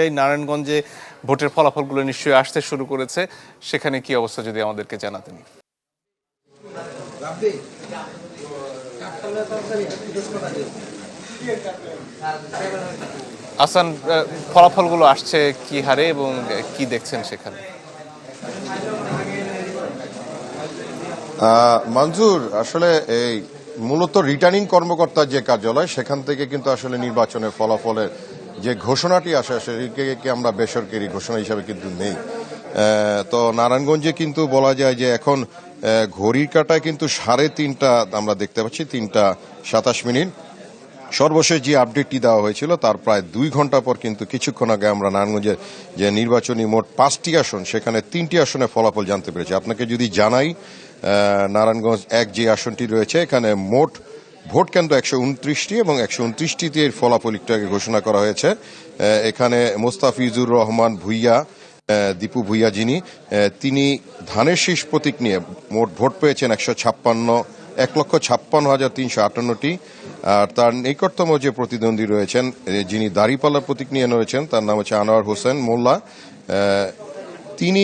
এই নারায়ণগঞ্জে ভোটের ফলাফলগুলো নিশ্চয়ই আসতে শুরু করেছে, সেখানে কি অবস্থা যদি আমাদেরকে জানাতেন। আসান, ফলাফলগুলো আসছে কি হারে এবং কি দেখছেন সেখানে? মঞ্জুর, আসলে এই মূলত রিটার্নিং কর্মকর্তার যে কার্যালয় সেখান থেকে কিন্তু আসলে নির্বাচনের ফলাফলের যে ঘোষণাটি আসে সেটিকে আমরা বেসরকারি ঘোষণা হিসাবে কিন্তু নেই। তো নারায়ণগঞ্জে কিন্তু বলা যায় যে এখন ঘড়ির কাঁটায় কিন্তু 3:30 আমরা দেখতে পাচ্ছি, 3:27। সর্বশেষ যে আপডেটটি দেওয়া হয়েছিল তার প্রায় 2 ঘন্টা পর কিন্তু কিছুক্ষণ আগে আমরা নারায়ণগঞ্জের যে নির্বাচনী মোট 5টি আসন সেখানে 3টি আসনের ফলাফল জানতে পেরেছি। আপনাকে যদি জানাই, নারায়ণগঞ্জ 1 যে আসনটি রয়েছে এখানে মোট ভোট কেন্দ্র 129টি এবং 129টিতে এর ফলাফল একটু আগে ঘোষণা করা হয়েছে। এখানে মোস্তাফিজুর রহমান ভুইয়া, দীপু ভুইয়া তিনি ধানের শীষ প্রতীক নিয়ে মোট ভোট পেয়েছেন 1,56,358টি। আর তার নিকটতম যে প্রতিদ্বন্দ্বী রয়েছেন, যিনি দাঁড়িপাল্লার প্রতীক নিয়ে রয়েছেন, তার নাম হচ্ছে আনোয়ার হোসেন মোল্লা। তিনি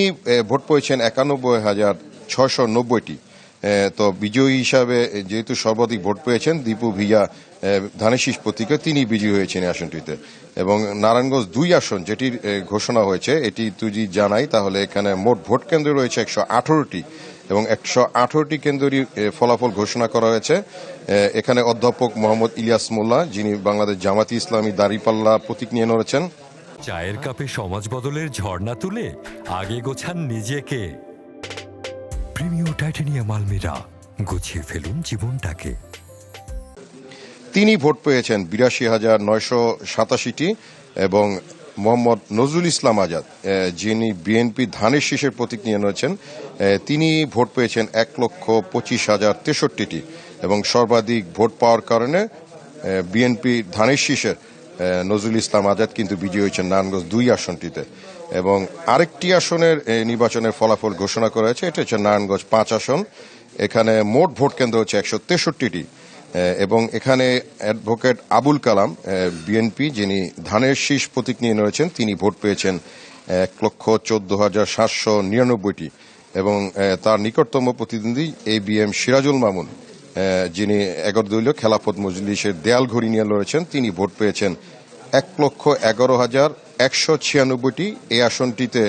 ভোট পেয়েছেন 91,690টি। তো বিজয়ী হিসাবে যেহেতু সর্বাধিক ভোট পেয়েছেন দীপু ভুইয়া ধানের শীষ প্রতীকে, তিনি বিজয়ী হয়েছেন এই আসনটিতে। এবং নারায়ণগঞ্জ 2 আসন যেটির ঘোষণা হয়েছে এটি যদি জানাই তাহলে এখানে মোট ভোট কেন্দ্র রয়েছে 118টি এবং 118টি কেন্দ্রেরই ফলাফল ঘোষণা করা হয়েছে। এখানে অধ্যাপক মোহাম্মদ ইলিয়াস মোল্লা, যিনি বাংলাদেশ জামাতি ইসলামী দাঁড়িপাল্লা প্রতীক নিয়ে লড়েছেন। চায়ের কাপে সমাজ বদলের ঝর্ণা তুলে আগে গোছান নিজেকে। প্রিমিয়ার টাইটানিয়াম আলমিরা, গুছিয়ে ফেলুন জীবনটাকে। তিনি ভোট পেয়েছেন 82,987টি এবং মোহাম্মদ নজরুল ইসলাম আজাদ, যিনি বিএনপি ধানের শীষের প্রতীক নিয়ে রয়েছেন, তিনি ভোট পেয়েছেন 1,25,063টি এবং সর্বাধিক ভোট পাওয়ার কারণে বিএনপি ধানের শীষের নজরুল ইসলাম আজাদ কিন্তু বিজয়ী হয়েছেন নারায়ণগঞ্জ 2 আসনটিতে। এবং আরেকটি আসনের নির্বাচনের ফলাফল ঘোষণা করা হয়েছে, এটা হচ্ছে নারায়ণগঞ্জ 5 আসন। এখানে মোট ভোট কেন্দ্র হচ্ছে 163টি এবং এখানে অ্যাডভোকেট আবুল কালাম, বিএনপি, যিনি ধানের শীষ প্রতীক নিয়ে রয়েছেন, তিনি ভোট পেয়েছেন 1,14,799টি এবং তার নিকটতম প্রতিদ্বন্দ্বী ABM সিরাজুল মামুন, যিনি 11 দলীয় খেলাফত মজলিসের দেয়াল ঘড়ি নিয়ে লড়েছেন, তিনি ভোট পেয়েছেন 1,11,196টি। এই আসনটিতে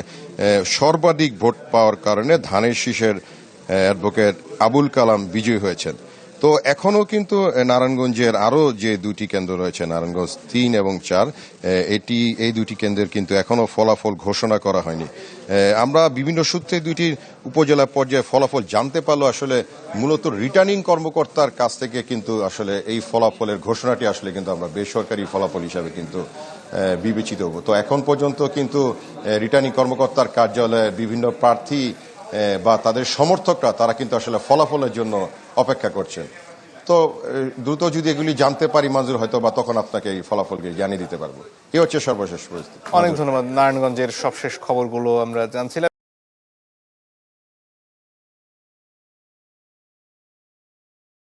সর্বাধিক ভোট পাওয়ার কারণে ধানের শীষের অ্যাডভোকেট আবুল কালাম বিজয়ী হয়েছেন। তো এখনো কিন্তু নারায়ণগঞ্জের আরো যে 2টি কেন্দ্র রয়েছে, নারায়ণগঞ্জ 3 এবং 4, এই 2টি কেন্দ্রের কিন্তু এখনো ফলাফল ঘোষণা করা হয়নি। আমরা বিভিন্ন সূত্রে 2টি উপজেলা পর্যায়ে ফলাফল জানতে পারলেও আসলে মূলত রিটার্নিং কর্মকর্তার কাছ থেকে কিন্তু আসলে এই ফলাফলের ঘোষণাটি আসলে কিন্তু আমরা বেসরকারি ফলাফল হিসাবে কিন্তু বিবেচিত হব। তো এখন পর্যন্ত কিন্তু রিটার্নিং কর্মকর্তার কার্যালয়ে বিভিন্ন প্রার্থী বা তাদের সমর্থকরা তারা কিন্তু আসলে ফলাফলের জন্য অপেক্ষা করছেন। তো দ্রুত যদি এগুলি জানতে পারি মঞ্জুর, হয়তো বা তখন আপনাকে এই ফলাফলকে জানিয়ে দিতে পারবো। এই হচ্ছে সর্বশেষ পরিস্থিতি। অনেক ধন্যবাদ। নারায়ণগঞ্জের সবশেষ খবরগুলো আমরা জানছিলাম।